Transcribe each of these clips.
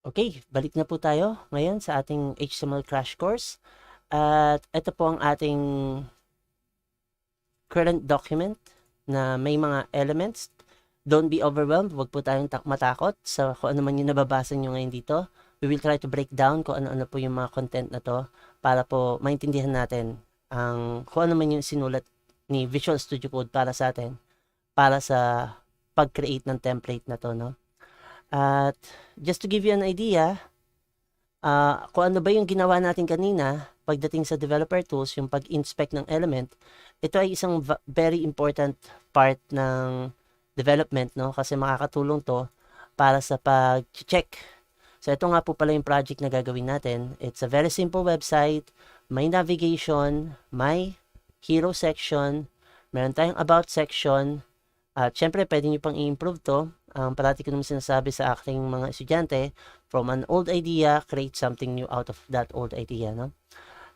Okay, balik na po tayo ngayon sa ating HTML crash course. At ito po ang ating current document na may mga elements. Don't be overwhelmed. Huwag po tayong matakot sa kung ano man yung nababasa nyo ngayon dito. We will try to break down kung ano-ano po yung mga content na to para po maintindihan natin kung ano man yung sinulat ni Visual Studio Code para sa atin, para sa pag-create ng template na to, no? At just to give you an idea, kung ano ba yung ginawa natin kanina pagdating sa developer tools, yung pag-inspect ng element, ito ay isang very important part ng development, no? Kasi makakatulong to para sa pag-check. So ito nga po pala yung project na gagawin natin. It's a very simple website, may navigation, may hero section, meron tayong about section, at syempre pwede nyo pang i-improve to. Parati ko naman sinasabi sa aking mga estudyante, from an old idea, create something new out of that old idea, no?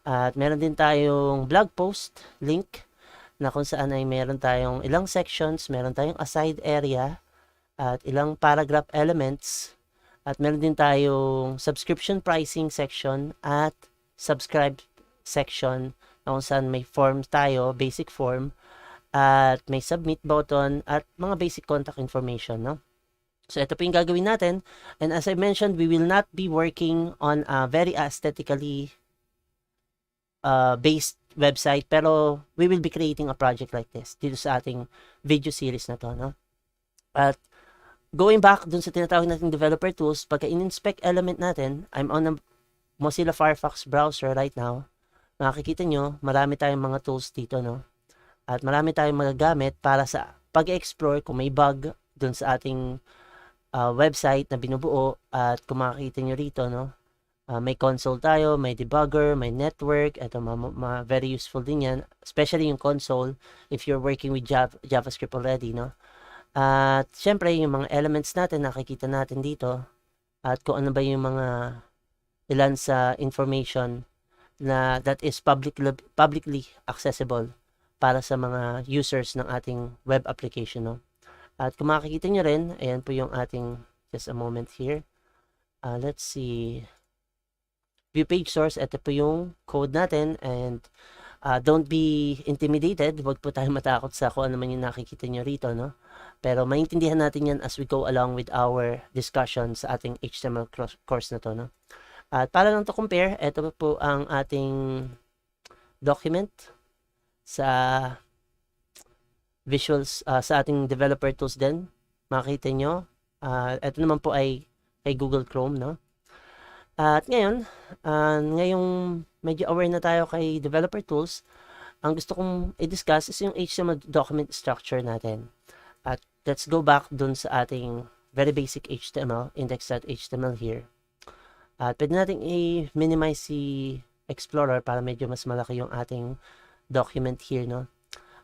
At meron din tayong blog post link na kung saan ay meron tayong ilang sections, meron tayong aside area at ilang paragraph elements, at meron din tayong subscription pricing section at subscribe section na kung saan may form tayo, basic form, at may submit button at mga basic contact information, no? So ito po yung gagawin natin, and as I mentioned, we will not be working on a very aesthetically based website, pero we will be creating a project like this dito sa ating video series na to, no? At going back dun sa tinatawag nating developer tools, pagka in-inspect element natin, I'm on a Mozilla Firefox browser right now. Makikita nyo, marami tayong mga tools dito, no? At marami tayong magagamit para sa pag-explore kung may bug dun sa ating website na binubuo. At kung makikita nyo rito, no? May console tayo, may debugger, may network. Ito, very useful din yan. Especially yung console if you're working with JavaScript already, no? At syempre, yung mga elements natin, nakikita natin dito. At kung ano ba yung mga ilan sa information na that is publicly accessible para sa mga users ng ating web application, no? At kung makikita nyo rin, ayan po yung ating, just a moment here. Let's see. View page source, ito po yung code natin, and don't be intimidated. Huwag po tayong matakot sa kung ano man yung nakikita nyo rito, no? Pero maintindihan natin yan as we go along with our discussion sa ating HTML course na to, no? At para lang to compare, ito po ang ating document sa visuals, sa ating developer tools din. Makikita nyo, ito naman po ay kay Google Chrome, no? At ngayon, ngayong medyo aware na tayo kay developer tools, ang gusto kong i-discuss is yung HTML document structure natin. At let's go back dun sa ating very basic HTML, index.html here. At pwede natin i-minimize si Explorer para medyo mas malaki yung ating document here, no?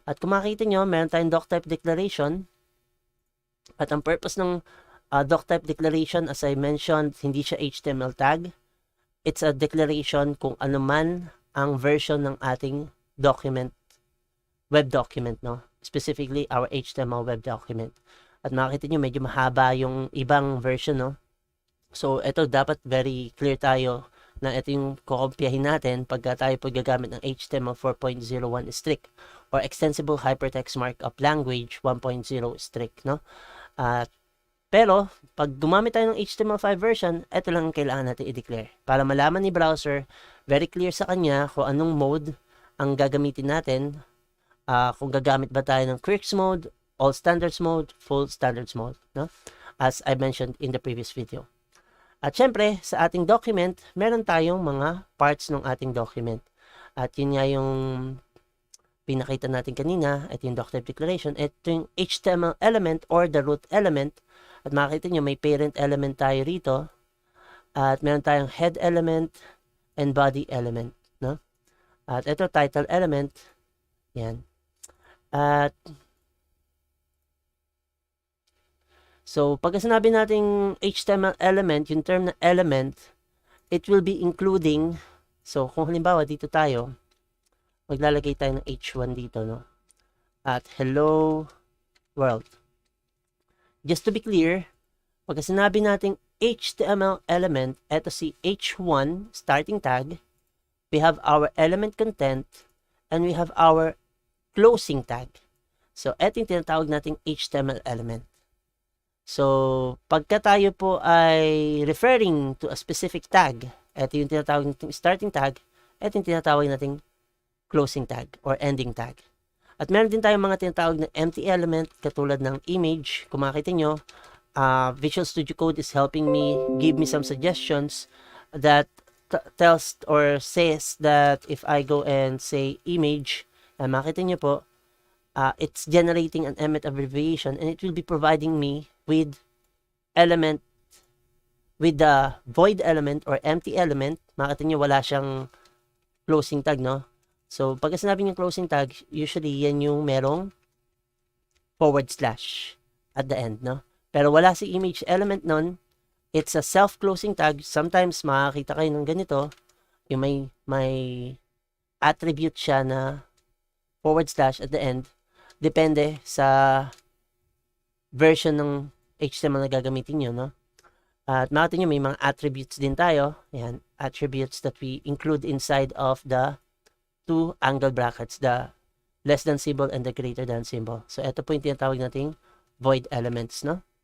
At kung makikita nyo, meron tayong doctype declaration. At ang purpose ng doctype declaration, as I mentioned, hindi siya HTML tag. It's a declaration kung ano man ang version ng ating document, web document, no? Specifically, our HTML web document. At makikita nyo, medyo mahaba yung ibang version, no? So, ito dapat very clear tayo na ito yung kukompyahin natin pagka tayo po gagamit ng HTML 4.01 strict or Extensible Hypertext Markup Language 1.0 strict, no? Pero, pag gumamit tayo ng HTML5 version, ito lang ang kailangan natin i-declare. Para malaman ni browser, very clear sa kanya kung anong mode ang gagamitin natin. Kung gagamit ba tayo ng Quirks mode, All Standards mode, Full Standards mode, no? As I mentioned in the previous video. At syempre, sa ating document, meron tayong mga parts ng ating document. At yun nga yung pinakita natin kanina, ito yung doctype declaration, ito yung HTML element or the root element. At makikita nyo, may parent element tayo rito. At meron tayong head element and body element, no? At ito, title element. Yan. At so, pag sinabi nating HTML element, yung term na element, it will be including, so kung halimbawa dito tayo, maglalagay tayo ng H1 dito, no? At hello world. Just to be clear, pag sinabi nating HTML element, eto si H1 starting tag, we have our element content, and we have our closing tag. So, eto yung tinatawag nating HTML element. So, pagka tayo po ay referring to a specific tag, eto yung tinatawag nating starting tag, eto yung tinatawag nating closing tag or ending tag. At meron din tayong mga tinatawag na empty element katulad ng image. Kung makikita nyo, Visual Studio Code is helping me, give me some suggestions that tells or says that if I go and say image, makita nyo po, it's generating an element abbreviation and it will be providing me with element, with the void element or empty element. Makita nyo wala siyang closing tag, no? So, pag sinabi yung closing tag, usually yan yung merong / at the end, no? Pero wala si image element nun. It's a self-closing tag. Sometimes makakita kayo ng ganito, yung may attribute siya na / at the end. Depende sa version ng HTML na gagamitin nyo, no? At makita nyo, may mga attributes din tayo. Ayan, attributes that we include inside of the two angle brackets, the less than symbol and the greater than symbol. So, ito po yung tinatawag nating void elements, no?